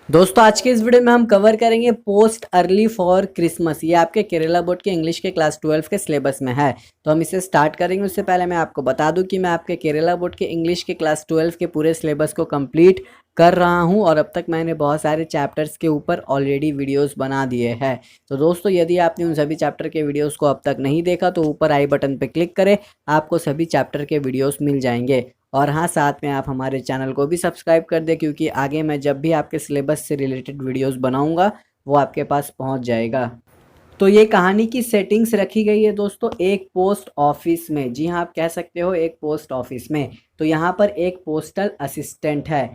दोस्तों आज के इस वीडियो में हम कवर करेंगे पोस्ट अर्ली फॉर क्रिसमस। ये आपके केरला बोर्ड के इंग्लिश के क्लास 12 के सिलेबस में है, तो हम इसे स्टार्ट करेंगे। उससे पहले मैं आपको बता दूं कि मैं आपके केरला बोर्ड के इंग्लिश के क्लास 12 के पूरे सिलेबस को कंप्लीट कर रहा हूं और अब तक मैंने बहुत सारे चैप्टर्स के ऊपर ऑलरेडी वीडियोस बना दिए हैं। तो दोस्तों यदि आपने उन सभी चैप्टर के वीडियोस को अब तक नहीं देखा तो ऊपर आई बटन पर क्लिक करें, आपको सभी चैप्टर के वीडियोस मिल जाएंगे। और हाँ, साथ में आप हमारे चैनल को भी सब्सक्राइब कर दें, क्योंकि आगे मैं जब भी आपके सिलेबस से रिलेटेड वीडियोस बनाऊंगा वो आपके पास पहुंच जाएगा। तो ये कहानी की सेटिंग्स रखी गई है दोस्तों एक पोस्ट ऑफिस में। जी हाँ, आप कह सकते हो एक पोस्ट ऑफिस में। तो यहाँ पर एक पोस्टल असिस्टेंट है।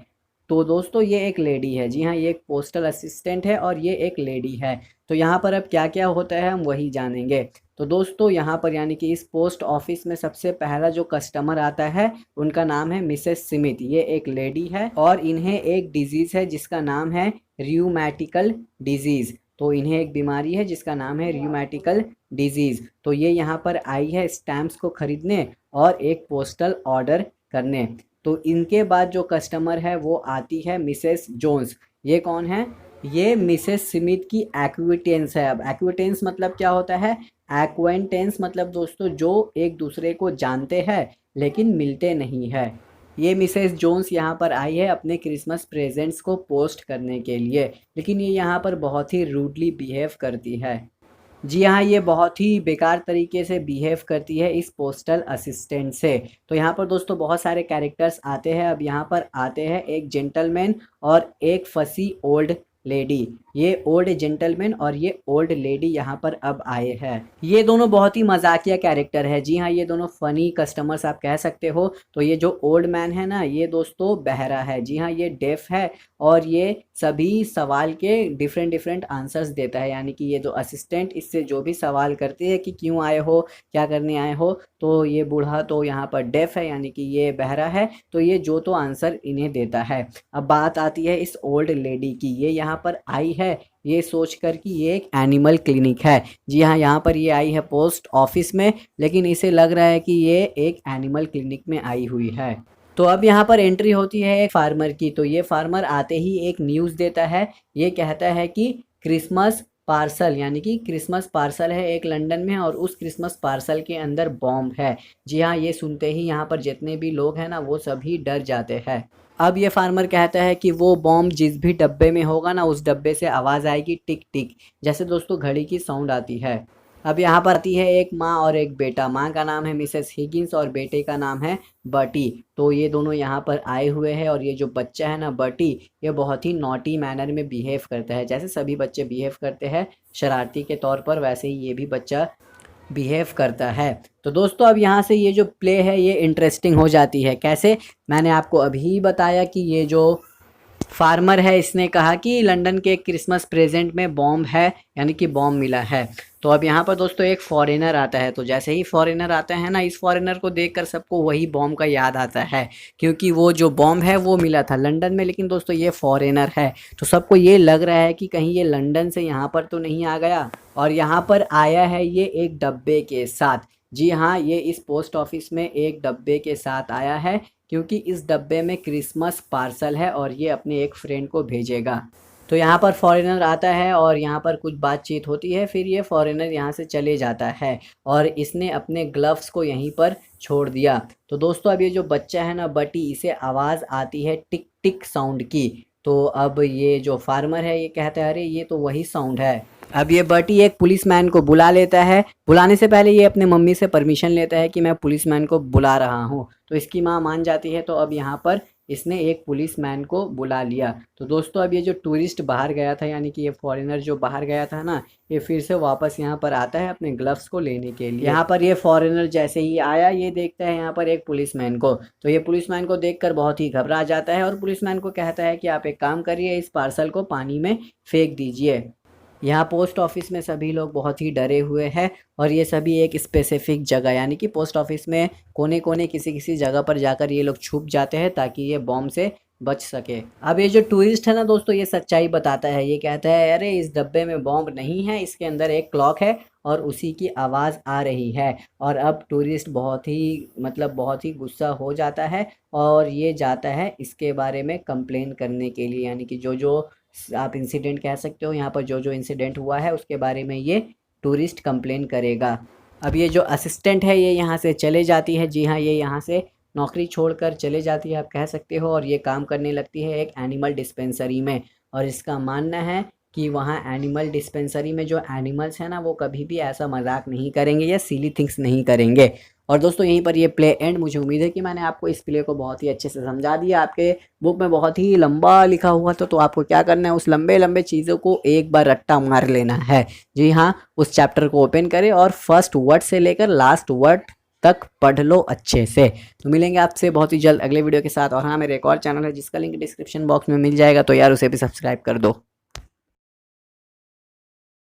तो दोस्तों ये एक लेडी है। जी हाँ, ये एक पोस्टल असिस्टेंट है और ये एक लेडी है। तो यहाँ पर अब क्या क्या होता है हम वही जानेंगे। तो दोस्तों यहाँ पर यानी कि इस पोस्ट ऑफिस में सबसे पहला जो कस्टमर आता है उनका नाम है मिसेस स्मिथ। ये एक लेडी है और इन्हें एक डिजीज़ है जिसका नाम है रियूमेटिकल डिजीज़। तो इन्हें एक बीमारी है जिसका नाम है रियूमेटिकल डिजीज़। तो ये यहाँ पर आई है स्टैम्प्स को खरीदने और एक पोस्टल ऑर्डर करने। तो इनके बाद जो कस्टमर है वो आती है मिसेस जोन्स। ये कौन है? ये मिसेस स्मिथ की एक्विटेंस है। अब एक्विटेंस मतलब क्या होता है? एक्वेंटेंस मतलब दोस्तों जो एक दूसरे को जानते हैं लेकिन मिलते नहीं है। ये मिसेस जोन्स यहाँ पर आई है अपने क्रिसमस प्रेजेंट्स को पोस्ट करने के लिए, लेकिन ये यहाँ पर बहुत ही रूडली बिहेव करती है। जी हाँ, ये बहुत ही बेकार तरीके से बिहेव करती है इस पोस्टल असिस्टेंट से। तो यहाँ पर दोस्तों बहुत सारे कैरेक्टर्स आते हैं। अब यहाँ पर आते हैं एक जेंटलमैन और एक फसी ओल्ड लेडी। ये ओल्ड जेंटलमैन और ये ओल्ड लेडी यहाँ पर अब आए हैं। ये दोनों बहुत ही मजाकिया कैरेक्टर है। जी हाँ, ये दोनों फनी कस्टमर्स आप कह सकते हो। तो ये जो ओल्ड मैन है ना, ये दोस्तों बहरा है। जी हाँ, ये डेफ है और ये सभी सवाल के डिफरेंट डिफरेंट आंसर्स देता है। यानी कि ये जो असिस्टेंट इससे जो भी सवाल करती है कि क्यों आए हो, क्या करने आए हो, तो ये बूढ़ा तो यहाँ पर डेफ है यानी कि ये बहरा है, तो ये जो तो आंसर इन्हें देता है। अब बात आती है इस ओल्ड लेडी की। ये यहाँ पर आई है ये सोचकर कि ये एक एनिमल क्लिनिक है। जी हाँ, यहाँ पर ये आई है पोस्ट ऑफिस में, लेकिन इसे लग रहा है कि ये एक एनिमल क्लिनिक में आई हुई है। तो अब यहाँ पर एंट्री होती है एक फार्मर की। तो ये फार्मर आते ही एक न्यूज़ देता है। ये कहता है कि क्रिसमस पार्सल यानी कि क्रिसमस पार्सल है एक लंदन में और उस क्रिसमस पार्सल के अंदर बॉम्ब है। जी हाँ, ये सुनते ही यहाँ पर जितने भी लोग हैं ना वो सभी डर जाते हैं। अब ये फार्मर कहता है कि वो बॉम्ब जिस भी डब्बे में होगा ना उस डब्बे से आवाज़ आएगी टिक टिक, जैसे दोस्तों घड़ी की साउंड आती है। अब यहाँ पर आती है एक माँ और एक बेटा। माँ का नाम है मिसेस हिगिंस और बेटे का नाम है बर्टी। तो ये दोनों यहाँ पर आए हुए हैं और ये जो बच्चा है ना बर्टी, ये बहुत ही नॉटी मैनर में बिहेव करता है। जैसे सभी बच्चे बिहेव करते हैं शरारती के तौर पर, वैसे ही ये भी बच्चा बिहेव करता है। तो दोस्तों अब यहाँ से ये जो प्ले है ये इंटरेस्टिंग हो जाती है। कैसे? मैंने आपको अभी बताया कि ये जो फार्मर है इसने कहा कि लंदन के क्रिसमस प्रेजेंट में बॉम्ब है, यानी कि बॉम्ब मिला है। तो अब यहाँ पर दोस्तों एक फॉरेनर आता है। तो जैसे ही फॉरेनर आता है ना, इस फॉरेनर को देखकर सबको वही बॉम्ब का याद आता है, क्योंकि वो जो बॉम्ब है वो मिला था लंदन में, लेकिन दोस्तों ये फॉरेनर है। तो सबको ये लग रहा है कि कहीं ये लंदन से यहाँ पर तो नहीं आ गया, और यहाँ पर आया है ये एक डब्बे के साथ। जी हाँ, ये इस पोस्ट ऑफिस में एक डब्बे के साथ आया है, क्योंकि इस डब्बे में क्रिसमस पार्सल है और ये अपने एक फ्रेंड को भेजेगा। तो यहाँ पर फॉरेनर आता है और यहाँ पर कुछ बातचीत होती है। फिर ये फॉरेनर यहाँ से चले जाता है और इसने अपने ग्लव्स को यहीं पर छोड़ दिया। तो दोस्तों अब ये जो बच्चा है ना बटी, इसे आवाज़ आती है टिक टिक साउंड की। तो अब ये जो फार्मर है ये कहता है अरे ये तो वही साउंड है। अब ये बर्टी एक पुलिसमैन को बुला लेता है। बुलाने से पहले ये अपने मम्मी से परमिशन लेता है कि मैं पुलिसमैन को बुला रहा हूँ। तो इसकी माँ मान जाती है। तो अब यहाँ पर इसने एक पुलिसमैन को बुला लिया। तो दोस्तों अब ये जो टूरिस्ट बाहर गया था, यानी कि ये फॉरेनर जो बाहर गया था ना, ये फिर से वापस यहाँ पर आता है अपने ग्लव्स को लेने के लिए। यहाँ पर ये फॉरेनर जैसे ही आया ये देखता है यहाँ पर एक पुलिसमैन को। तो ये पुलिसमैन को देखकर बहुत ही घबरा जाता है और पुलिसमैन को कहता है कि आप एक काम करिए, इस पार्सल को पानी में फेंक दीजिए। यहाँ पोस्ट ऑफिस में सभी लोग बहुत ही डरे हुए हैं और ये सभी एक स्पेसिफिक जगह यानी कि पोस्ट ऑफिस में कोने कोने किसी किसी जगह पर जाकर ये लोग छुप जाते हैं ताकि ये बॉम्ब से बच सके। अब ये जो टूरिस्ट है ना दोस्तों, ये सच्चाई बताता है। ये कहता है अरे इस डब्बे में बॉम्ब नहीं है, इसके अंदर एक क्लॉक है और उसी की आवाज़ आ रही है। और अब टूरिस्ट बहुत ही गुस्सा हो जाता है और ये जाता है इसके बारे में कंप्लेन करने के लिए, यानी कि जो जो आप इंसिडेंट कह सकते हो, यहाँ पर जो जो इंसिडेंट हुआ है उसके बारे में ये टूरिस्ट कंप्लेन करेगा। अब ये जो असिस्टेंट है ये यहाँ से चले जाती है, जी हाँ, ये यहाँ से नौकरी छोड़कर चले जाती है आप कह सकते हो, और ये काम करने लगती है एक एनिमल डिस्पेंसरी में। और इसका मानना है कि वहाँ एनिमल डिस्पेंसरी में जो एनिमल्स हैं ना, वो कभी भी ऐसा मजाक नहीं करेंगे या सिली थिंग्स नहीं करेंगे। और दोस्तों यहीं पर ये प्ले एंड। मुझे उम्मीद है कि मैंने आपको इस प्ले को बहुत ही अच्छे से समझा दिया। आपके बुक में बहुत ही लंबा लिखा हुआ था, तो आपको क्या करना है, उस लंबे लंबे चीज़ों को एक बार रट्टा मार लेना है। जी हाँ, उस चैप्टर को ओपन करें और फर्स्ट वर्ड से लेकर लास्ट वर्ड तक पढ़ लो अच्छे से। तो मिलेंगे आपसे बहुत ही जल्द अगले वीडियो के साथ। और हाँ, मेरे एक और चैनल है जिसका लिंक डिस्क्रिप्शन बॉक्स में मिल जाएगा, तो यार उसे भी सब्सक्राइब कर दो।